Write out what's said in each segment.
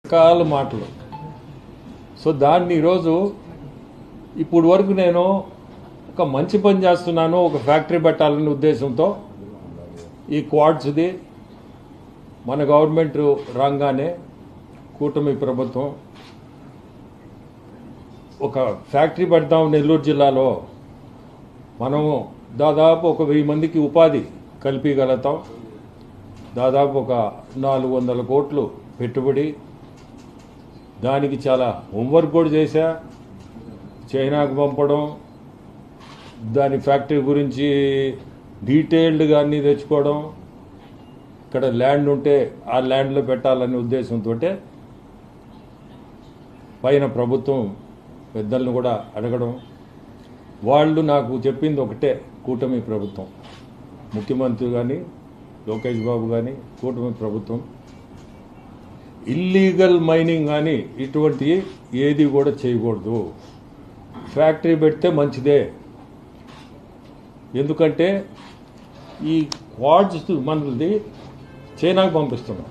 రకాల మాటలు. సో దాన్ని ఈరోజు ఇప్పుడు వరకు నేను ఒక మంచి పని చేస్తున్నాను, ఒక ఫ్యాక్టరీ పెట్టాలనే ఉద్దేశంతో ఈ క్వాడ్స్ది మన గవర్నమెంట్ రాగానే కూటమి ప్రభుత్వం ఒక ఫ్యాక్టరీ పెడతాం నెల్లూరు జిల్లాలో. మనము దాదాపు ఒక 1000 మందికి ఉపాధి కల్పించగలుగుతాం. దాదాపు ఒక 400 కోట్లు పెట్టుబడి. దానికి చాలా హోంవర్క్ కూడా చేశా. చైనాకు పంపడం, దాని ఫ్యాక్టరీ గురించి డీటెయిల్డ్గా అన్నీ తెచ్చుకోవడం, ఇక్కడ ల్యాండ్ ఉంటే ఆ ల్యాండ్లో పెట్టాలనే ఉద్దేశంతో పైన ప్రభుత్వం పెద్దలను కూడా అడగడం. వాళ్ళు నాకు చెప్పింది ఒకటే, కూటమి ప్రభుత్వం, ముఖ్యమంత్రి కానీ లోకేష్ బాబు కానీ కూటమి ప్రభుత్వం ఇల్లీగల్ మైనింగ్ కానీ ఇటువంటి ఏది కూడా చేయకూడదు. ఫ్యాక్టరీ పెడితే మంచిదే. ఎందుకంటే ఈ క్వాడ్స్ మనది చైనాకు పంపిస్తున్నాం.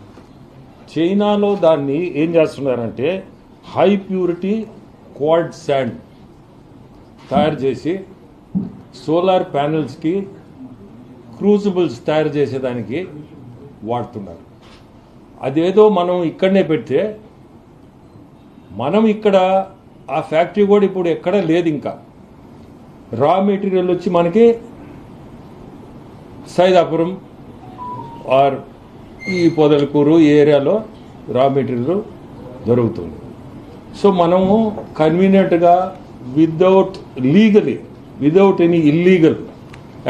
చైనాలో దాన్ని ఏం చేస్తున్నారంటే హై ప్యూరిటీ క్వాడ్ శాండ్ తయారు చేసి సోలార్ ప్యానెల్స్కి క్రూజిబుల్స్ తయారు చేసేదానికి వాడుతున్నారు. అదేదో మనం ఇక్కడనే పెడితే మనం ఇక్కడ ఆ ఫ్యాక్టరీ కూడా ఇప్పుడు ఎక్కడ లేదు. ఇంకా రా మెటీరియల్ వచ్చి మనకి సైదాపురం ఆర్ ఈ పొదలకూరు ఈ ఏరియాలో రా మెటీరియల్ దొరుకుతుంది. సో మనము కన్వీనియంట్గా విదౌట్ ఎనీ ఇల్లీగల్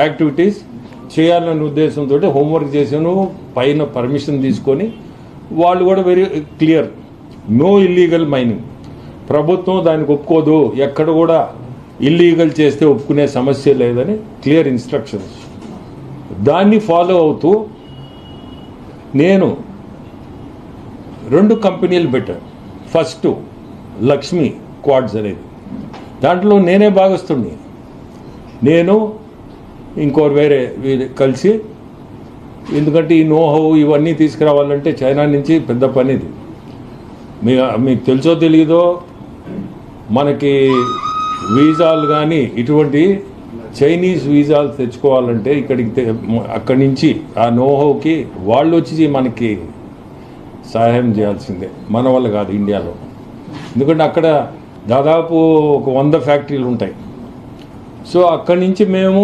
యాక్టివిటీస్ చేయాలనే ఉద్దేశంతో హోంవర్క్ చేశాను. పైన పర్మిషన్ తీసుకొని వాళ్ళు కూడా very clear, no illegal mining. ప్రభుత్వం దానికి ఒప్పుకోదు, ఎక్కడ కూడా ఇల్లీగల్ చేస్తే ఒప్పుకునే సమస్య లేదని క్లియర్ ఇన్స్ట్రక్షన్స్. దాన్ని ఫాలో అవుతూ నేను 2 కంపెనీలు పెట్టాను. ఫస్ట్ లక్ష్మి క్వాడ్స్ అనేది, దాంట్లో నేనే భాగస్తుడిని. నేను ఇంకోరు వేరే కలిసి, ఎందుకంటే ఈ నోహౌ ఇవన్నీ తీసుకురావాలంటే చైనా నుంచి పెద్ద పని ఇది. మీకు తెలుసో తెలియదో, మనకి వీసాలు కానీ ఇటువంటి చైనీస్ వీసాలు తెచ్చుకోవాలంటే అక్కడి నుంచి ఆ నోహౌకి వాళ్ళు వచ్చి మనకి సహాయం చేయాల్సిందే, మన వల్ల కాదు ఇండియాలో. ఎందుకంటే అక్కడ దాదాపు ఒక 100 ఫ్యాక్టరీలు ఉంటాయి. సో అక్కడి నుంచి మేము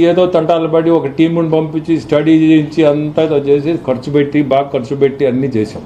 ఏదో తంటాలు పడి ఒక టీముని పంపించి స్టడీ చేయించి అంతా చేసి బాగా ఖర్చు పెట్టి అన్నీ చేసాం.